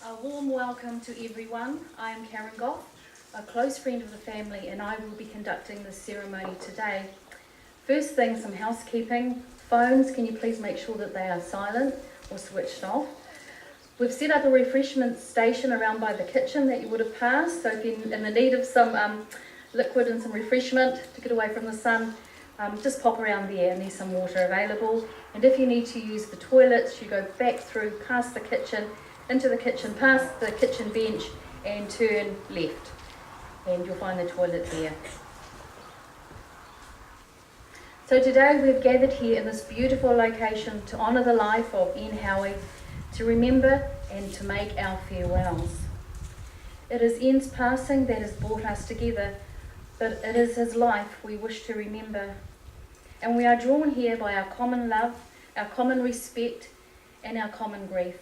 A warm welcome to everyone. I am Karen Goff, a close friend of the family, and I will be conducting this ceremony today. First thing, some housekeeping. Phones, can you please make sure that they are silent or switched off? We've set up a refreshment station around by the kitchen that you would have passed, so if you're in the need of some liquid and some refreshment to get away from the sun, just pop around there and there's some water available. And if you need to use the toilets, you go back through past the kitchen, into the kitchen, past the kitchen bench and turn left, and you'll find the toilet there. So today we've gathered here in this beautiful location to honour the life of Ian Howie, to remember and to make our farewells. It is Ian's passing that has brought us together, but it is his life we wish to remember. And we are drawn here by our common love, our common respect and our common grief.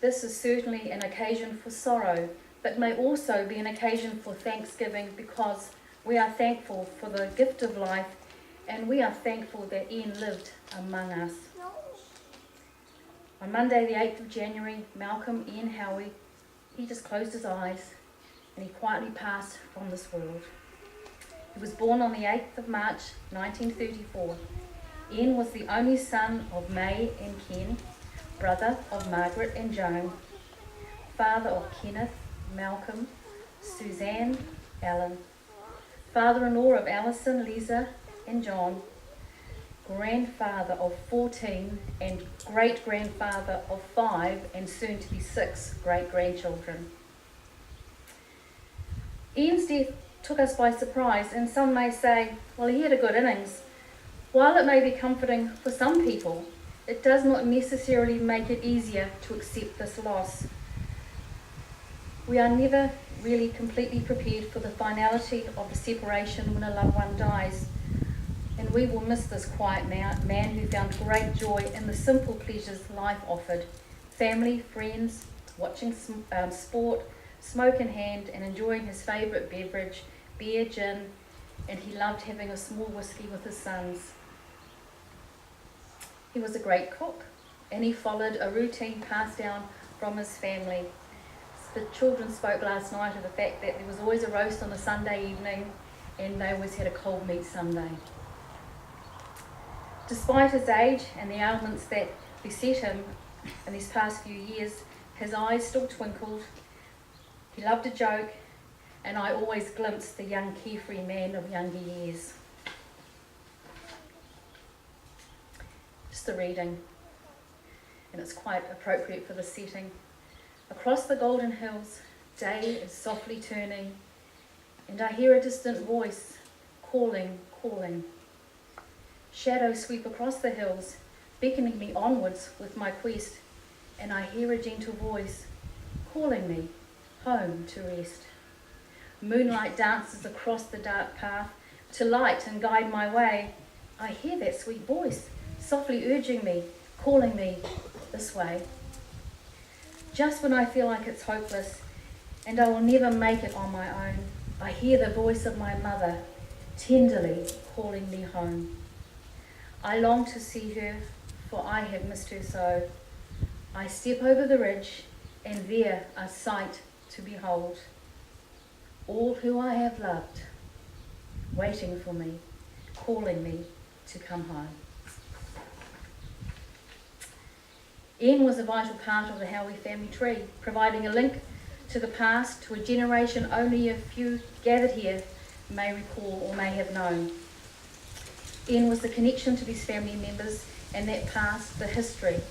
This is certainly an occasion for sorrow, but may also be an occasion for thanksgiving, because we are thankful for the gift of life and we are thankful that Ian lived among us. On Monday the 8th of January, Malcolm Ian Howie, he just closed his eyes and he quietly passed from this world. He was born on the 8th of March 1934. Ian was the only son of May and Ken, brother of Margaret and Joan, father of Kenneth, Malcolm, Suzanne, Alan, father-in-law of Alison, Lisa and John, grandfather of 14 and great-grandfather of 5 and soon to be 6 great-grandchildren. Ian's death took us by surprise, and some may say, well, he had a good innings. While it may be comforting for some people, it does not necessarily make it easier to accept this loss. We are never really completely prepared for the finality of the separation when a loved one dies, and we will miss this quiet man who found great joy in the simple pleasures life offered: family, friends, watching sport, smoke in hand, and enjoying his favourite beverage, beer, gin, and he loved having a small whiskey with his sons. He was a great cook, and he followed a routine passed down from his family. The children spoke last night of the fact that there was always a roast on a Sunday evening, and they always had a cold meat Sunday. Despite his age and the ailments that beset him in these past few years, his eyes still twinkled. He loved a joke, and I always glimpsed the young carefree man of younger years. Just the reading, and it's quite appropriate for the setting. Across the golden hills, day is softly turning, and I hear a distant voice calling, calling. Shadows sweep across the hills, beckoning me onwards with my quest, and I hear a gentle voice calling me home to rest. Moonlight dances across the dark path to light and guide my way. I hear that sweet voice softly urging me, calling me this way. Just when I feel like it's hopeless and I will never make it on my own, I hear the voice of my mother tenderly calling me home. I long to see her, for I have missed her so. I step over the ridge, and there a sight to behold. All who I have loved, waiting for me, calling me to come home. Ian was a vital part of the Howie family tree, providing a link to the past, to a generation only a few gathered here may recall or may have known. Ian was the connection to these family members and that past, the history.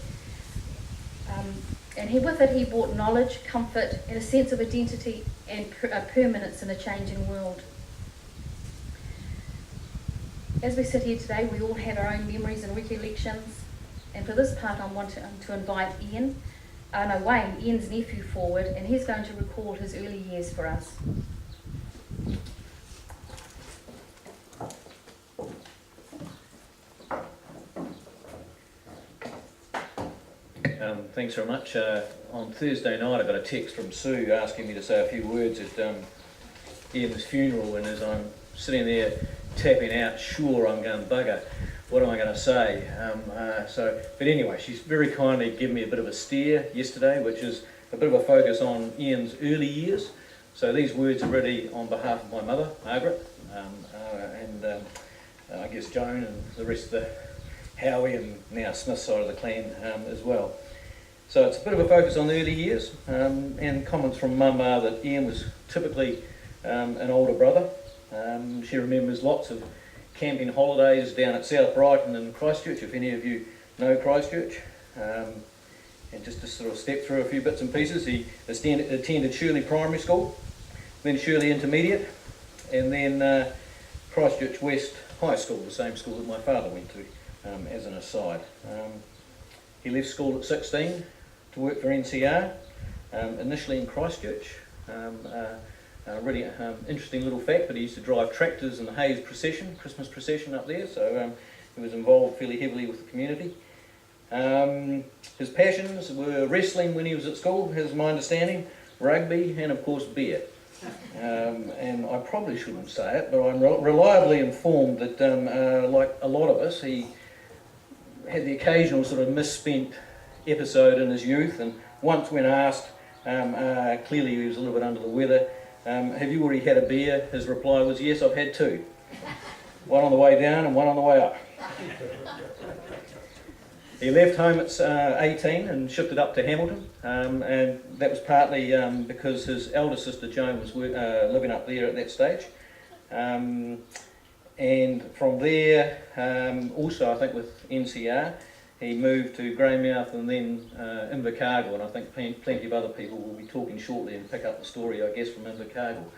With it he brought knowledge, comfort and a sense of identity and permanence in a changing world. As we sit here today, we all have our own memories and recollections. And for this part, I want to invite Wayne, Ian's nephew, forward, and he's going to recall his early years for us. Thanks very much. On Thursday night I got a text from Sue asking me to say a few words at Ian's funeral, and as I'm sitting there tapping out, sure I'm going bugger, what am I going to say? But anyway, she's very kindly given me a bit of a steer yesterday, which is a bit of a focus on Ian's early years. So these words are really on behalf of my mother, Margaret, and I guess Joan and the rest of the Howie and now Smith side of the clan as well. So it's a bit of a focus on the early years, and comments from Mum are that Ian was typically an older brother. She remembers lots of camping holidays down at South Brighton and Christchurch, if any of you know Christchurch. And just to sort of step through a few bits and pieces, he attended Shirley Primary School, then Shirley Intermediate, and then Christchurch West High School, the same school that my father went to, as an aside. He left school at 16 to work for NCR, initially in Christchurch. A really interesting little fact, but he used to drive tractors in the Hayes procession, Christmas procession up there, so he was involved fairly heavily with the community. His passions were wrestling when he was at school, is my understanding, rugby, and of course beer. And I probably shouldn't say it, but I'm reliably informed that, like a lot of us, he had the occasional sort of misspent episode in his youth, and once when asked, clearly he was a little bit under the weather, have you already had a beer? His reply was, yes, I've had two. One on the way down and one on the way up. He left home at 18 and shifted up to Hamilton, and that was partly because his elder sister Joan was living up there at that stage. And from there, also I think with NCR, he moved to Greymouth and then Invercargill, and I think plenty of other people will be talking shortly and pick up the story, I guess, from Invercargill.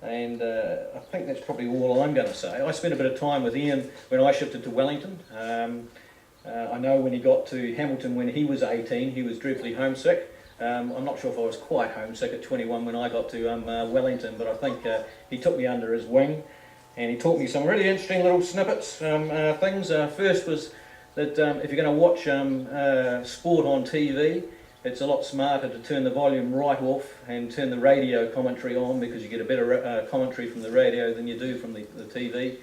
And I think that's probably all I'm going to say. I spent a bit of time with Ian when I shifted to Wellington. I know when he got to Hamilton when he was 18, he was dreadfully homesick. I'm not sure if I was quite homesick at 21 when I got to Wellington, but I think he took me under his wing and he taught me some really interesting little snippets, things. First was that if you're going to watch sport on TV, it's a lot smarter to turn the volume right off and turn the radio commentary on, because you get a better commentary from the radio than you do from the TV.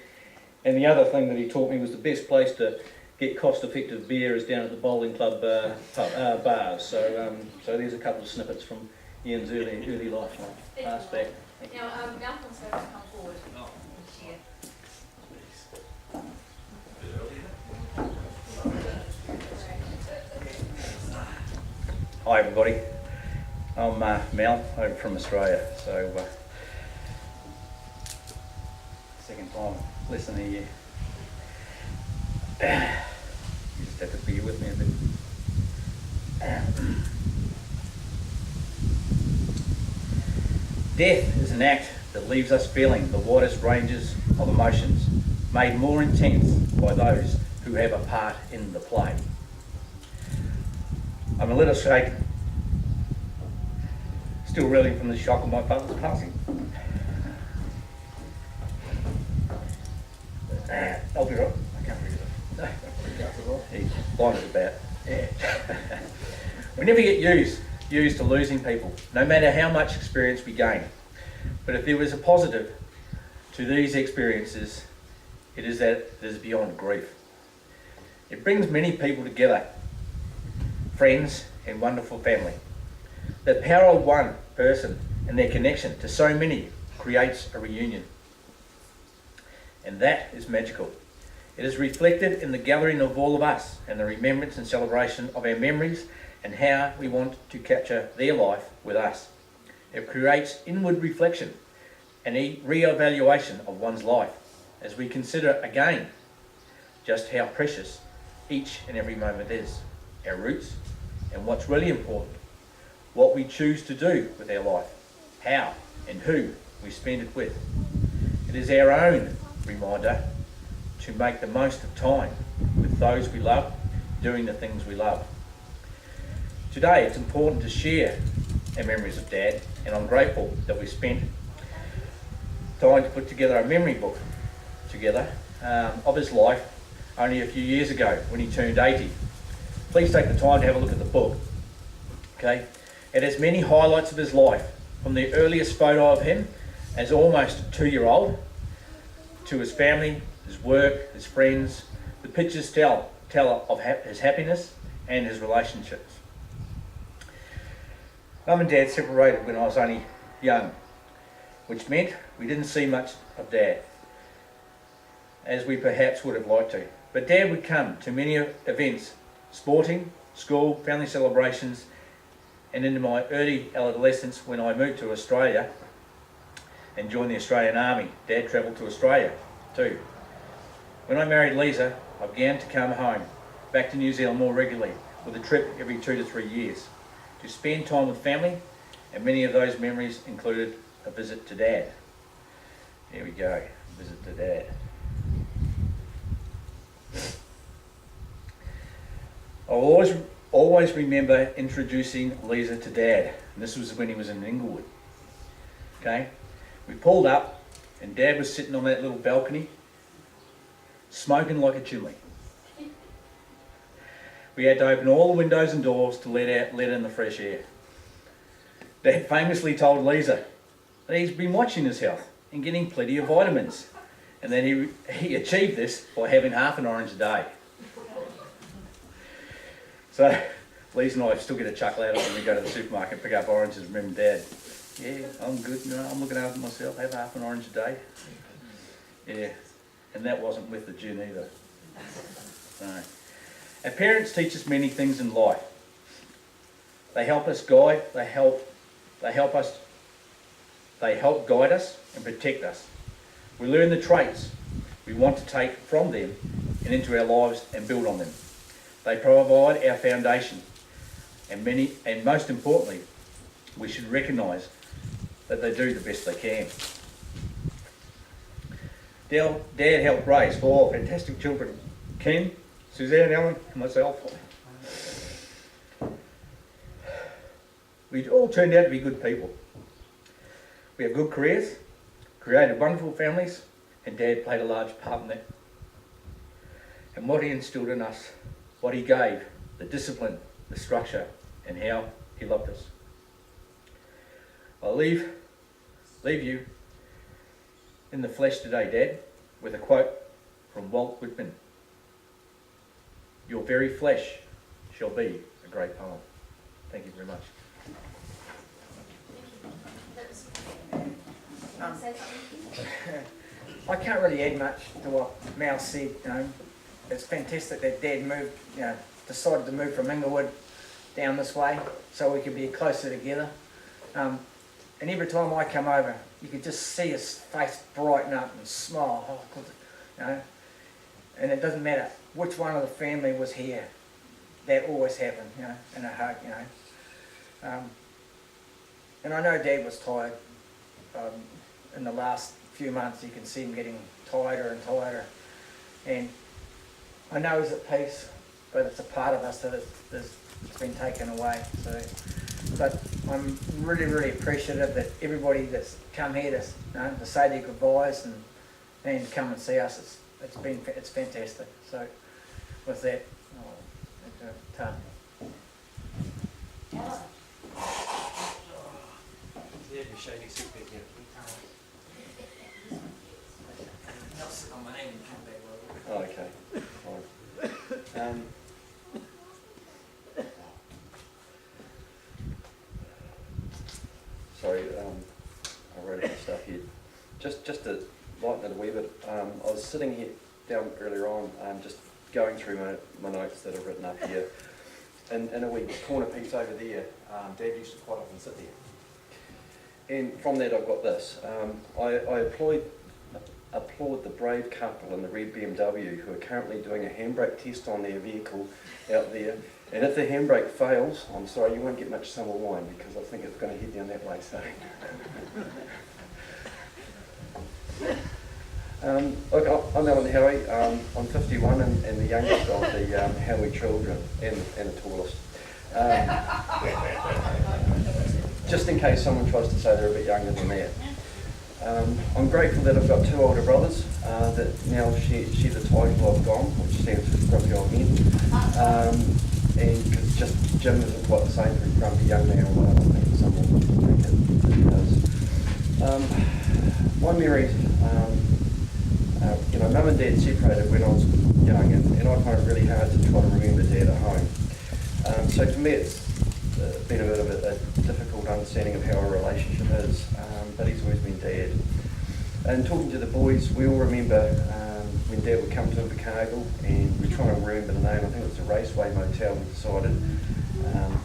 And the other thing that he taught me was the best place to get cost-effective beer is down at the bowling club bars. So there's a couple of snippets from Ian's early life. Pass back. Now, Malcolm's going to come forward and share. Hi everybody, I'm Mal, over from Australia, so second time listening to you. You just have to bear with me a bit. Death is an act that leaves us feeling the widest ranges of emotions, made more intense by those who have a part in the play. I'm a little shaken, still reeling from the shock of my father's passing. I'll be right. I can't read it. He's blinded about. Yeah. We never get used to losing people, no matter how much experience we gain. But if there was a positive to these experiences, it is that it is beyond grief. It brings many people together, friends and wonderful family. The power of one person and their connection to so many creates a reunion. And that is magical. It is reflected in the gathering of all of us and the remembrance and celebration of our memories and how we want to capture their life with us. It creates inward reflection and re-evaluation of one's life as we consider again just how precious each and every moment is, our roots, and what's really important, what we choose to do with our life, how and who we spend it with. It is our own reminder to make the most of time with those we love, doing the things we love. Today it's important to share our memories of Dad, and I'm grateful that we spent time to put together a memory book together of his life only a few years ago when he turned 80. Please take the time to have a look at the book. Okay, it has many highlights of his life, from the earliest photo of him as almost a 2-year-old to his family, his work, his friends. The pictures tell of his happiness and his relationships. Mum and Dad separated when I was only young, which meant we didn't see much of Dad, as we perhaps would have liked to. But Dad would come to many events, sporting, school, family celebrations, and into my early adolescence when I moved to Australia and joined the Australian Army. Dad travelled to Australia too. When I married Lisa, I began to come home, back to New Zealand more regularly, with a trip every 2 to 3 years, to spend time with family, and many of those memories included a visit to Dad. There we go, visit to Dad. I'll always remember introducing Lisa to Dad, and this was when he was in Inglewood. Okay, we pulled up, and Dad was sitting on that little balcony, smoking like a chimney. We had to open all the windows and doors to let in the fresh air. Dad famously told Lisa that he's been watching his health and getting plenty of vitamins, and then he achieved this by having half an orange a day. So Lisa and I still get a chuckle out of it when we go to the supermarket and pick up oranges and remember Dad. Yeah, I'm good, I'm looking after myself, have half an orange a day. Yeah, and that wasn't with the gin either. No. Our parents teach us many things in life. They help us guide, they help guide us and protect us. We learn the traits we want to take from them and into our lives and build on them. They provide our foundation, and most importantly, we should recognise that they do the best they can. Dad helped raise 4 fantastic children: Ken, Suzanne, Ellen, and myself. We all turned out to be good people. We have good careers, created wonderful families, and Dad played a large part in that. And what he instilled in us, what he gave, the discipline, the structure, and how he loved us. I'll leave you in the flesh today, Dad, with a quote from Walt Whitman. Your very flesh shall be a great poem. Thank you very much. I can't really add much to what Mal said. It's fantastic that Dad moved, decided to move from Inglewood down this way so we could be closer together. And every time I come over, you could just see his face brighten up and smile. And it doesn't matter which one of the family was here. That always happened, and a hug, And I know Dad was tired. In the last few months, you can see him getting tighter and tighter. And I know he's at peace, but it's a part of us that it's been taken away. But I'm really, really appreciative that everybody that's come here to say their goodbyes and come and see us. It's fantastic. So with that, I'll Oh, okay. Fine. Sorry, I wrote some stuff here. Just to lighten it a wee bit, I was sitting here down earlier on, just going through my notes that I've written up here. And in a wee corner piece over there, Dad used to quite often sit there. And from that I've got this. I applaud the brave couple in the red BMW who are currently doing a handbrake test on their vehicle out there. And if the handbrake fails, I'm sorry, you won't get much summer wine because I think it's going to head down that way. So, look, I'm Alan Howie. I'm 51 and the youngest of the Howie children and the tallest. Just in case someone tries to say they're a bit younger than that. I'm grateful that I've got 2 older brothers that now share the title of Gong, which stands for Grumpy Old Men. And because just Jim isn't quite the same for Grumpy Young Man, although I think someone will think it does. My memories, Mum and Dad separated when I was young, and I find it really hard to try to remember Dad at home. So for me, been a bit of a difficult understanding of how our relationship is, but he's always been Dad. And talking to the boys, we all remember when Dad would come to Invercargill, and we're trying to remember the name, I think it was the Raceway Motel, we decided.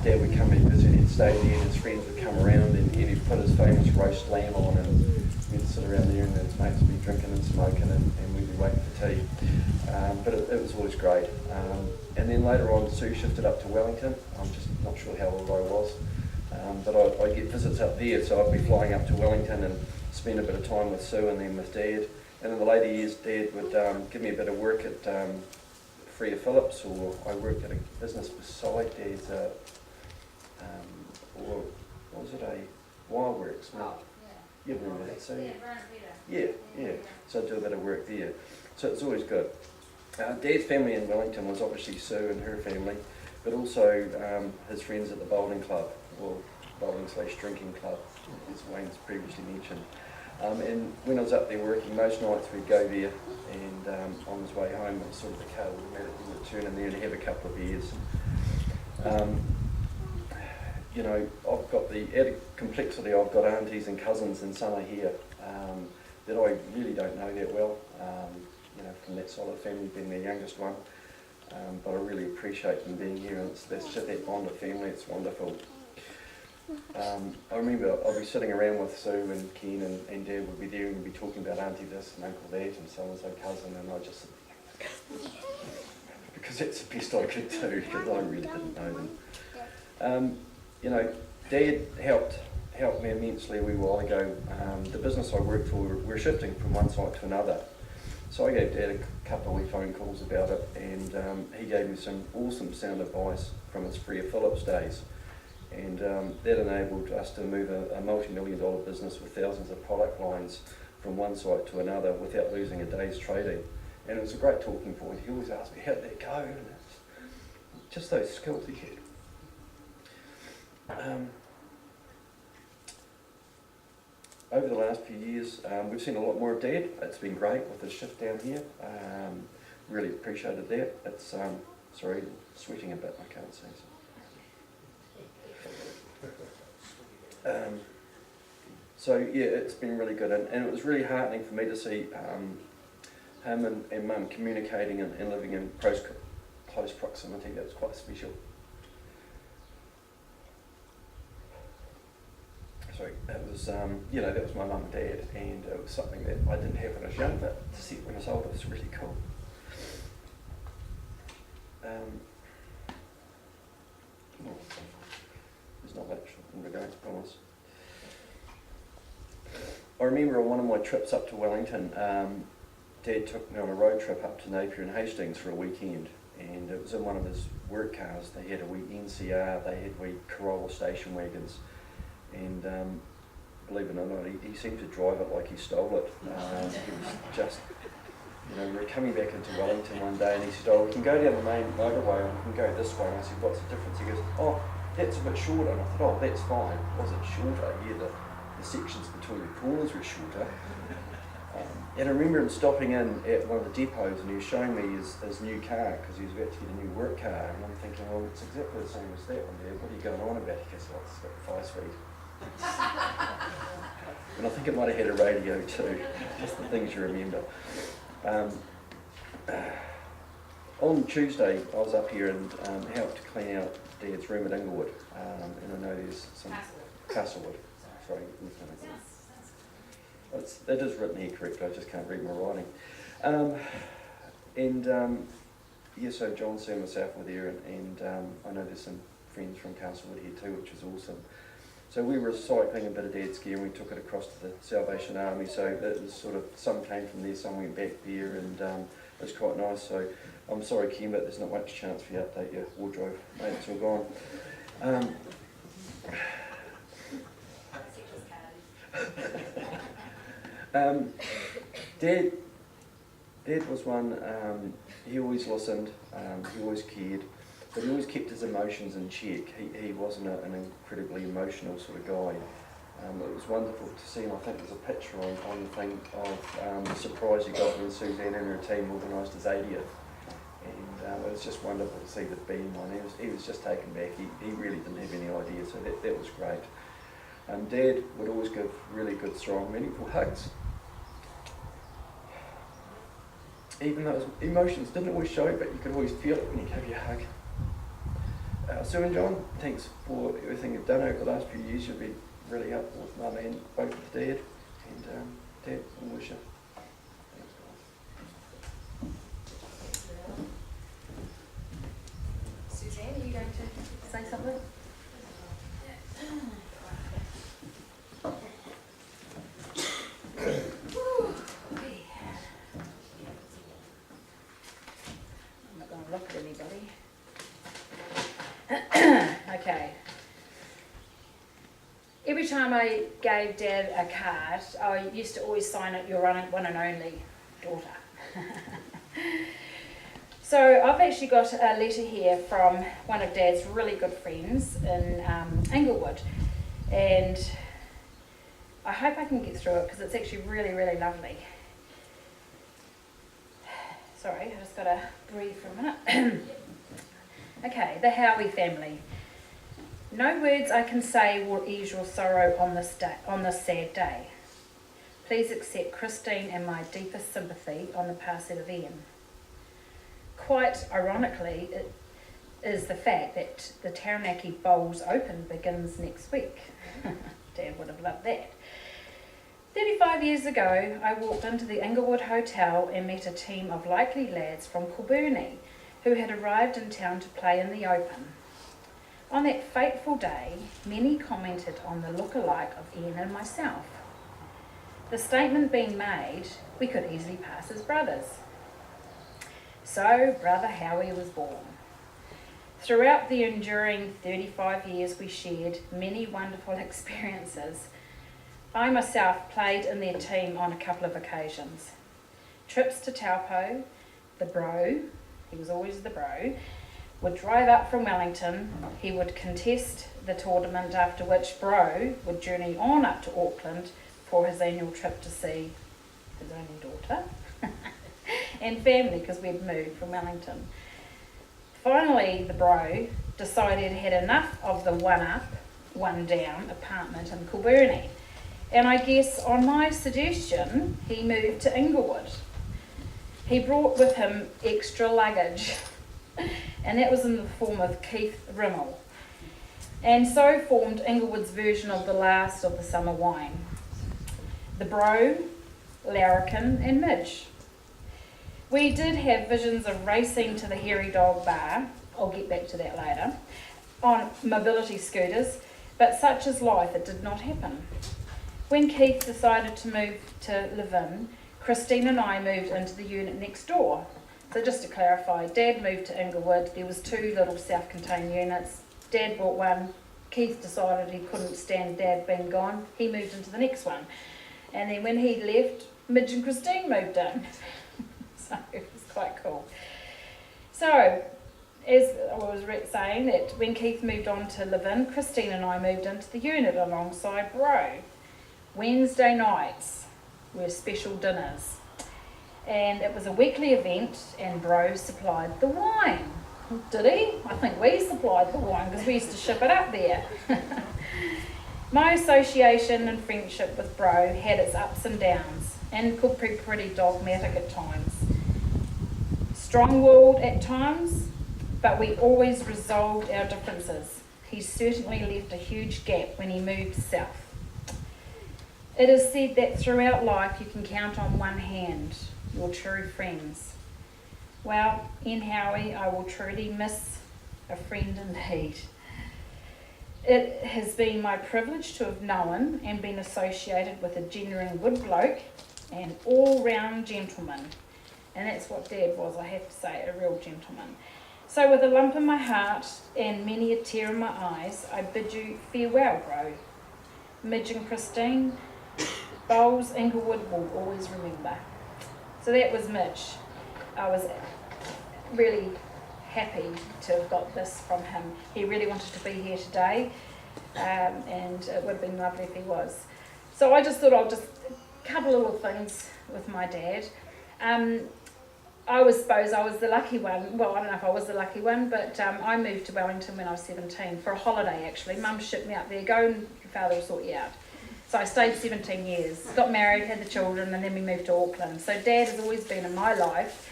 Dad would come in because he'd stay there, and his friends would come around, and he'd put his famous roast lamb on, and we'd sit around there, and his mates would be drinking and smoking, and we'd be waiting for tea. But it was always great. And then later on, Sue shifted up to Wellington. I'm just not sure how old I was, but I'd get visits up there, so I'd be flying up to Wellington and spend a bit of time with Sue and then with Dad. And in the later years, Dad would give me a bit of work at Freya Phillips, or I worked at a business beside Dad's, or what was it, a Wildworks? You remember that, Sue? Yeah. So I'd do a bit of work there. So it's always good. Dad's family in Wellington was obviously Sue and her family, but also his friends at the bowling club, or bowling/drinking club, as Wayne's previously mentioned. And when I was up there working, most nights we'd go there, and on his way home, it was sort of the car automatically would turn in there and have a couple of beers. You know, I've got the added complexity, I've got aunties and cousins and some are here that I really don't know that well, you know, from that side of the family, being the youngest one. But I really appreciate them being here, and that's just that bond of family, it's wonderful. I remember I'd be sitting around with Sue and Ken and Dad would be there, and we'd be talking about auntie this and uncle that and so-and-so cousin, and I just, because that's the best I could do, because I really didn't know them. You know, Dad helped me immensely a wee while ago. The business I worked for, we're shifting from one site to another. So I gave Dad a couple of wee phone calls about it, and he gave me some awesome sound advice from his Freya Phillips days. And that enabled us to move a multi-million-dollar business with thousands of product lines from one site to another without losing a day's trading. And it was a great talking point. He always asked me, how did that go? And it's just those skills he had. Over the last few years, we've seen a lot more of Dad. It's been great with his shift down here. Really appreciated that. It's, sorry, sweating a bit, I can't say so. So yeah, it's been really good, and it was really heartening for me to see him and Mum communicating and living in close proximity. That was quite special. Sorry, it was, you know, that was my mum and dad, and it was something that I didn't have when I was young, but to see it when I was older was really cool. There's not much in regards to promise. I remember on one of my trips up to Wellington, Dad took me on a road trip up to Napier and Hastings for a weekend, and it was in one of his work cars. They had a wee NCR, they had wee Corolla station wagons, and believe it or not, he seemed to drive it like he stole it. He was just, you know, we were coming back into Wellington one day, and he said, oh, we can go down the main motorway, and we can go this way. And I said, what's the difference? He goes, oh, that's a bit shorter. And I thought, oh, that's fine. Was it shorter? Yeah, the sections between the corners were shorter. And I remember him stopping in at one of the depots, and he was showing me his new car, because he was about to get a new work car. And I'm thinking, well, it's exactly the same as that one there. What are you going on about? He goes, oh, it's got 5 speed. And I think it might have had a radio too, just the things you remember. On Tuesday, I was up here and helped clean out Dad's room at Inglewood, and I know there's some... Castlewood. Sorry. It is written here correctly, I just can't read my writing. Yeah, so John, Sue and myself were there, and I know there's some friends from Castlewood here too, which is awesome. So we were recycling a bit of Dad's gear, and we took it across to the Salvation Army, so it was sort of, some came from there, some went back there, and it was quite nice. So I'm sorry, Kim, but there's not much chance for you to update your wardrobe, mate, it's all gone. Dad was one, he always listened, he always cared, but he always kept his emotions in check. He wasn't an incredibly emotional sort of guy. It was wonderful to see him. I think there's a picture on the thing of the surprise he got when Suzanne and her team organised his 80th. And it was just wonderful to see the beam on. He was just taken back. He really didn't have any idea, so that was great. Dad would always give really good, strong, meaningful hugs. Even though his emotions didn't always show, but you could always feel it when he gave you a hug. Sue and John, thanks for everything you've done over the last few years. You've been really helpful with Mum and both with Dad. And Dad, I wish you. Thanks, guys. Suzanne, are you going to say something? I'm not going to look at anybody. Okay. Every time I gave Dad a card, I used to always sign it, "Your one and only daughter." So I've actually got a letter here from one of Dad's really good friends in Inglewood, and I hope I can get through it because it's actually really, really lovely. Sorry, I just got to breathe for a minute. Okay, the Howie family. No words I can say will ease your sorrow on this sad day. Please accept Christine and my deepest sympathy on the passing of Ian. Quite ironically, it is the fact that the Taranaki Bowls Open begins next week. Dad would have loved that. 35 years ago, I walked into the Inglewood Hotel and met a team of likely lads from Kilburnie who had arrived in town to play in the Open. On that fateful day, many commented on the look-alike of Ian and myself. The statement being made, we could easily pass as brothers. So, Brother Howie was born. Throughout the enduring 35 years we shared many wonderful experiences. I myself played in their team on a couple of occasions. Trips to Taupo, the bro, he was always the bro, would drive up from Wellington. He would contest the tournament, after which Bro would journey on up to Auckland for his annual trip to see his only daughter and family, because we'd moved from Wellington. Finally, the Bro decided he had enough of the one-up, one-down apartment in Kilburnie, and I guess on my suggestion, he moved to Inglewood. He brought with him extra luggage, and that was in the form of Keith Rimmel, and so formed Inglewood's version of the last of the summer wine. The Bro, Larrikin and Midge. We did have visions of racing to the Hairy Dog Bar, I'll get back to that later, on mobility scooters, but such is life, it did not happen. When Keith decided to move to live in, Christine and I moved into the unit next door. So just to clarify, Dad moved to Inglewood. There was 2 little self-contained units. Dad bought one. Keith decided he couldn't stand Dad being gone. He moved into the next one. And then when he left, Midge and Christine moved in. So it was quite cool. So, as I was saying, that when Keith moved on to live in, Christine and I moved into the unit alongside Bro. Wednesday nights were special dinners. And it was a weekly event, and Bro supplied the wine. Did he? I think we supplied the wine because we used to ship it up there. My association and friendship with Bro had its ups and downs and could be pretty dogmatic at times. Strong-willed at times, but we always resolved our differences. He certainly left a huge gap when he moved south. It is said that throughout life you can count on one hand your true friends. Well, in Howie, I will truly miss a friend indeed. It has been my privilege to have known and been associated with a genuine good bloke and all-round gentleman. And that's what Dad was, I have to say, a real gentleman. So with a lump in my heart and many a tear in my eyes, I bid you farewell, Bro. Midge and Christine, Bowls Inglewood will always remember. So that was Midge. I was really happy to have got this from him. He really wanted to be here today, and it would have been lovely if he was. So I just thought I'll just a couple of little things with my dad. I suppose I was the lucky one. Well, I don't know if I was the lucky one, but I moved to Wellington when I was 17 for a holiday actually. Mum shipped me up there, go and your father will sort you out. So I stayed 17 years, got married, had the children, and then we moved to Auckland. So Dad has always been in my life,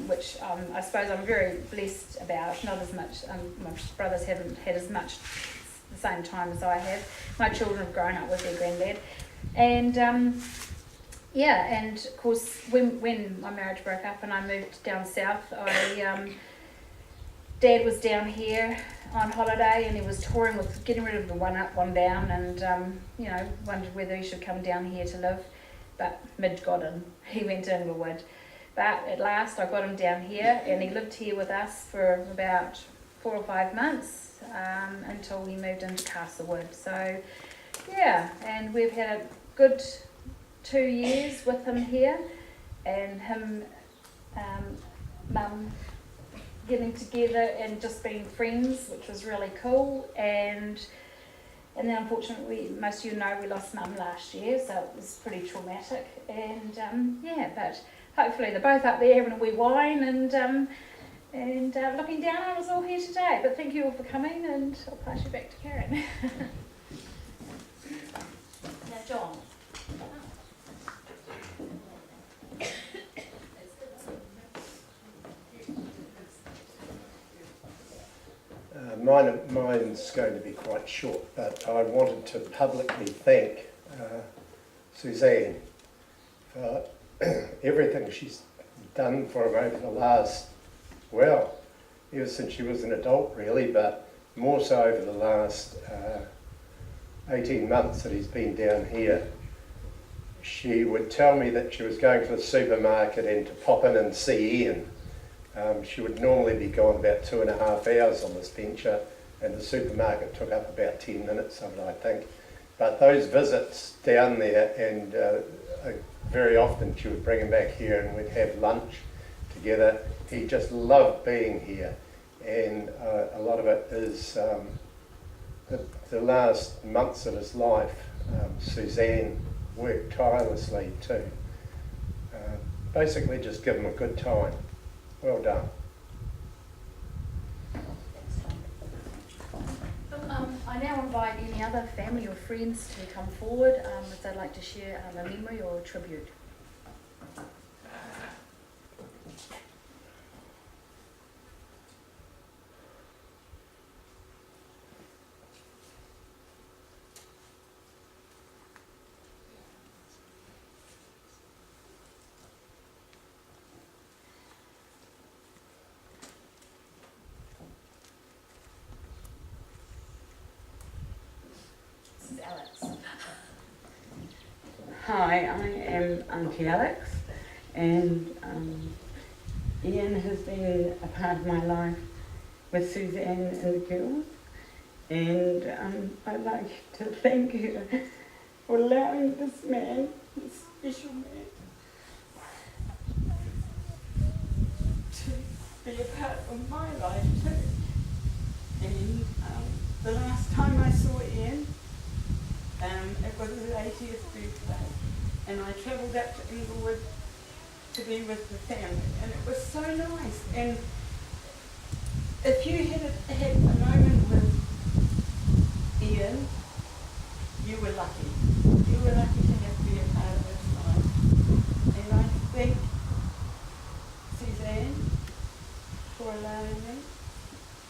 which I suppose I'm very blessed about. Not as much, my brothers haven't had as much the same time as I have. My children have grown up with their granddad. And yeah, and of course when my marriage broke up and I moved down south, Dad was down here on holiday and he was touring with getting rid of the one up, one down, and you know, wondered whether he should come down here to live. But Midge got him. He went to Inglewood. But at last I got him down here and he lived here with us for about 4 or 5 months until we moved into Castlewood. So yeah, and we've had a good 2 years with him here, and him, Mum getting together and just being friends, which was really cool. And then unfortunately, most of you know, we lost Mum last year, so it was pretty traumatic. And yeah, but hopefully they're both up there having a wee wine and looking down on us all here today. But thank you all for coming, and I'll pass you back to Karen. Now, John. Mine's going to be quite short, but I wanted to publicly thank Suzanne for everything she's done for him over the last, well, ever since she was an adult really, but more so over the last 18 months that he's been down here. She would tell me that she was going to the supermarket and to pop in and see Ian. She would normally be gone about 2.5 hours on this venture, and the supermarket took up about 10 minutes of it, I think. But those visits down there, and very often she would bring him back here and we'd have lunch together. He just loved being here, and a lot of it is the last months of his life. Suzanne worked tirelessly to basically just give him a good time. Well done. I now invite any other family or friends to come forward if they'd like to share a memory or a tribute. Alex. Hi, I am Auntie Alex, and Ian has been a part of my life with Suzanne and the girls, and I'd like to thank her for allowing this man, this special man, to be a part of my life too. And the last time I saw Ian, it was his 80th birthday, and I travelled up to Inglewood to be with the family, and it was so nice. And if you had a moment with Ian, you were lucky. You were lucky to have been a part of his life. And I thank Suzanne for allowing me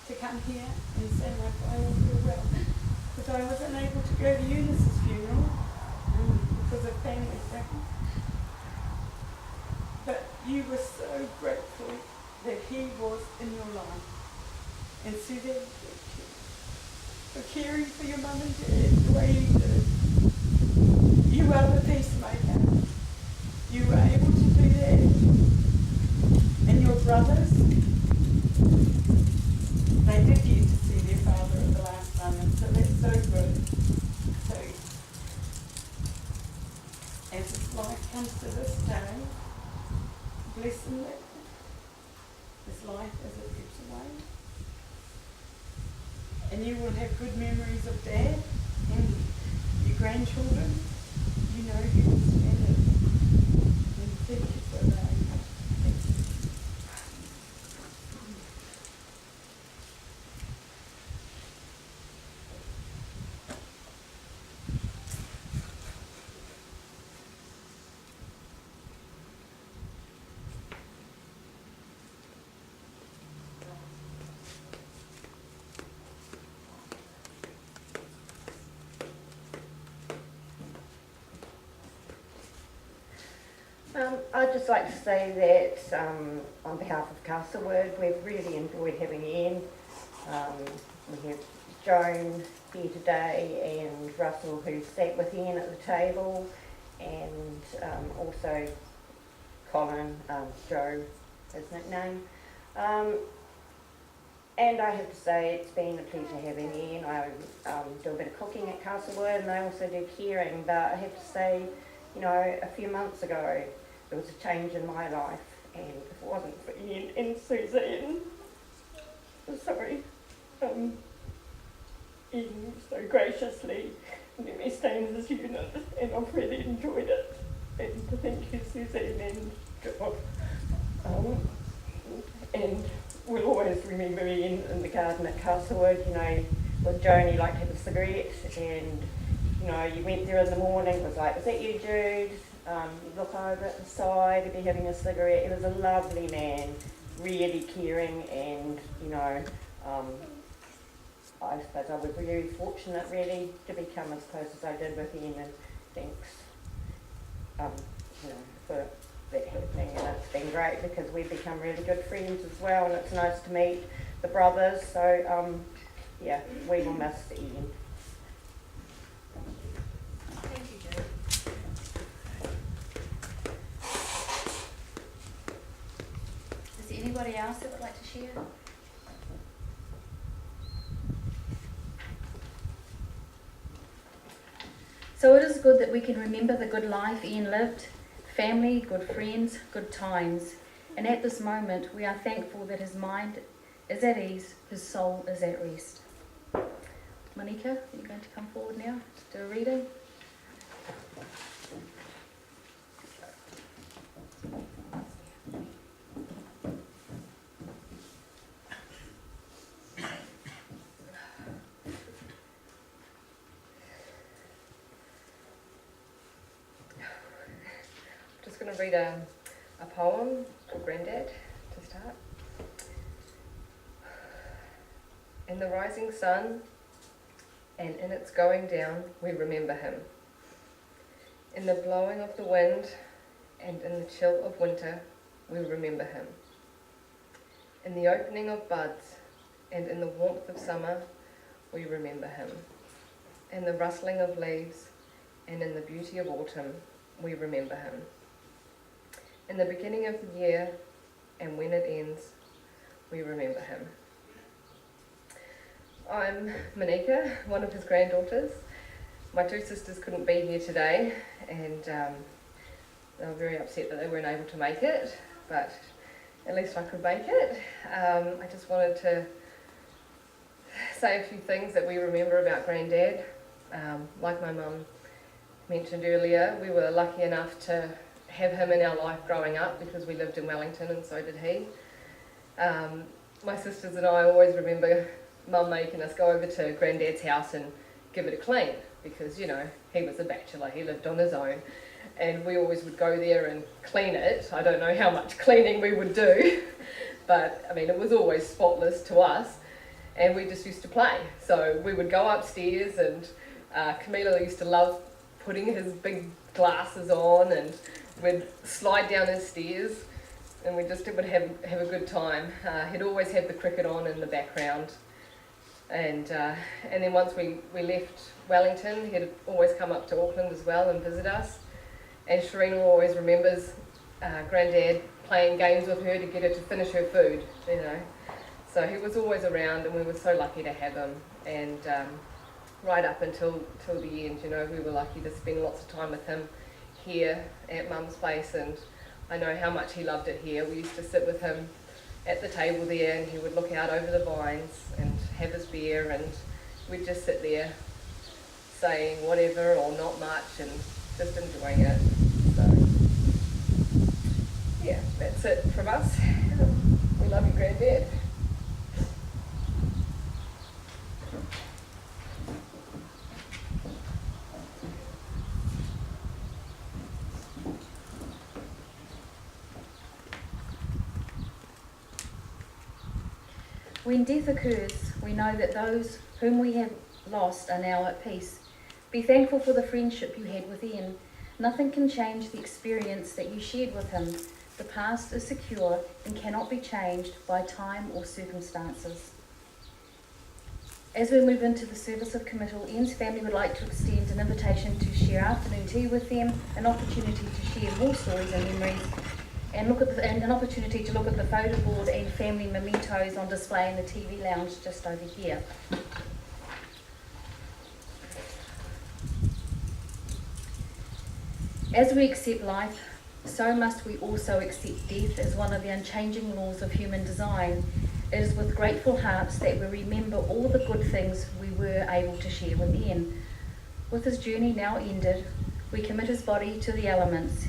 to come here and say my final farewell. Because I wasn't able to go to Eunice's funeral because of family circumstances. But you were so grateful that he was in your life. And Suzanne, thank you for caring for your mum and dad the way you did. You are the peacemaker. You were able to do that. And your brothers, they did get to see their father at the last moment, so that's so good. So, as his life comes to this day, bless him with his life as it gets away. And you will have good memories of Dad and your grandchildren. You know you will spend it. And thank you for allowing me. Thank you. I'd just like to say that on behalf of Castlewood, we've really enjoyed having Ian. We have Joan here today and Russell who sat with Ian at the table, and also Colin, Joe, his nickname. And I have to say it's been a pleasure having Ian. I do a bit of cooking at Castlewood and I also do caring, but I have to say, you know, a few months ago there was a change in my life, and if it wasn't for Ian and Suzanne, Ian so graciously let me stay in this unit, and I've really enjoyed it. And to thank you, Suzanne and Joe. And we'll always remember Ian in the garden at Castlewood. You know, with Joan, he liked to have a cigarette, and you know, you went there in the morning, it was like, is that you, Jude? You look over at the side, he'd be having a cigarette. He was a lovely man, really caring, and you know, I suppose I was really fortunate really to become as close as I did with Ian, and thanks you know, for that happening. And it's been great because we've become really good friends as well, and it's nice to meet the brothers. So yeah, we will miss Ian. Thank you, Joe. Is there anybody else that would like to share? So it is good that we can remember the good life Ian lived, family, good friends, good times. And at this moment, we are thankful that his mind is at ease, his soul is at rest. Monica, are you going to come forward now to do a reading? I'm going to read a poem called Grandad to start. In the rising sun and in its going down, we remember him. In the blowing of the wind and in the chill of winter, we remember him. In the opening of buds and in the warmth of summer, we remember him. In the rustling of leaves and in the beauty of autumn, we remember him. In the beginning of the year and when it ends, we remember him. I'm Monica, one of his granddaughters. My two sisters couldn't be here today, and they were very upset that they weren't able to make it, but at least I could make it. I just wanted to say a few things that we remember about Grandad. Like my mum mentioned earlier, we were lucky enough to have him in our life growing up because we lived in Wellington and so did he. My sisters and I always remember Mum making us go over to Grandad's house and give it a clean because, you know, he was a bachelor, he lived on his own, and we always would go there and clean it. I don't know how much cleaning we would do, but I mean, it was always spotless to us, and we just used to play. So we would go upstairs, and Camila used to love putting his big glasses on, and we'd slide down his stairs, and we just would have a good time. He'd always have the cricket on in the background, and then once we left Wellington, he'd always come up to Auckland as well and visit us. And Sharina always remembers Grandad playing games with her to get her to finish her food, you know. So he was always around, and we were so lucky to have him. And right up until the end, you know, we were lucky to spend lots of time with him here at Mum's place, and I know how much he loved it here. We used to sit with him at the table there, and he would look out over the vines and have his beer, and we'd just sit there saying whatever or not much and just enjoying it. So yeah, that's it from us. We love you, Grandad. When death occurs, we know that those whom we have lost are now at peace. Be thankful for the friendship you had with Ian. Nothing can change the experience that you shared with him. The past is secure and cannot be changed by time or circumstances. As we move into the service of committal, Ian's family would like to extend an invitation to share afternoon tea with them, an opportunity to share more stories and memories, and an opportunity to look at the photo board and family mementos on display in the TV lounge just over here. As we accept life, so must we also accept death as one of the unchanging laws of human design. It is with grateful hearts that we remember all the good things we were able to share with Ian. With his journey now ended, we commit his body to the elements.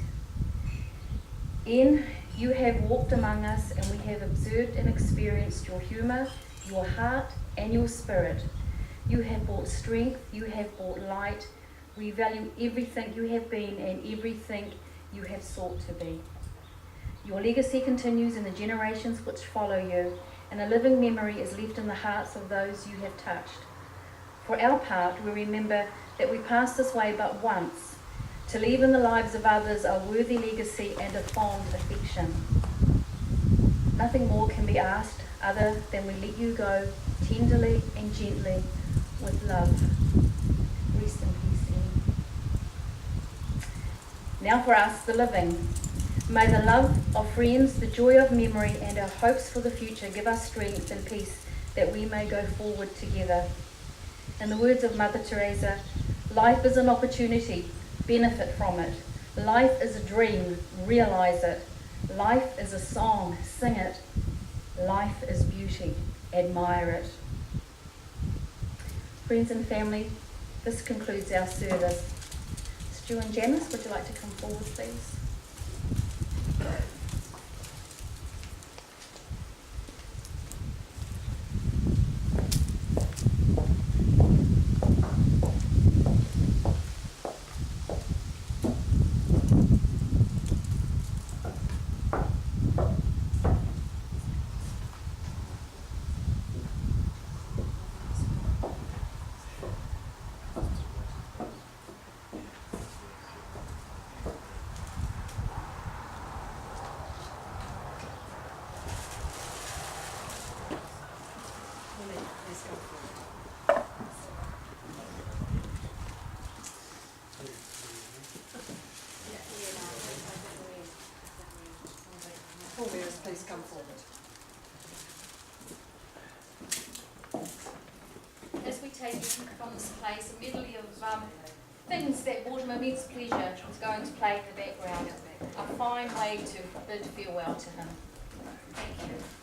Ian, you have walked among us, and we have observed and experienced your humour, your heart and your spirit. You have brought strength, you have brought light. We value everything you have been and everything you have sought to be. Your legacy continues in the generations which follow you, and a living memory is left in the hearts of those you have touched. For our part, we remember that we passed this way but once, to leave in the lives of others a worthy legacy and a fond affection. Nothing more can be asked other than we let you go tenderly and gently with love. Rest in peace, Ian. Now for us, the living. May the love of friends, the joy of memory, and our hopes for the future give us strength and peace that we may go forward together. In the words of Mother Teresa, life is an opportunity, benefit from it. Life is a dream, realize it. Life is a song, sing it. Life is beauty, admire it. Friends and family, this concludes our service. Stu and Janice, would you like to come forward, please? Please come forward. As we take from this place a medley of things that brought him immense pleasure was going to play in the background, a fine way to bid farewell to him. Thank you.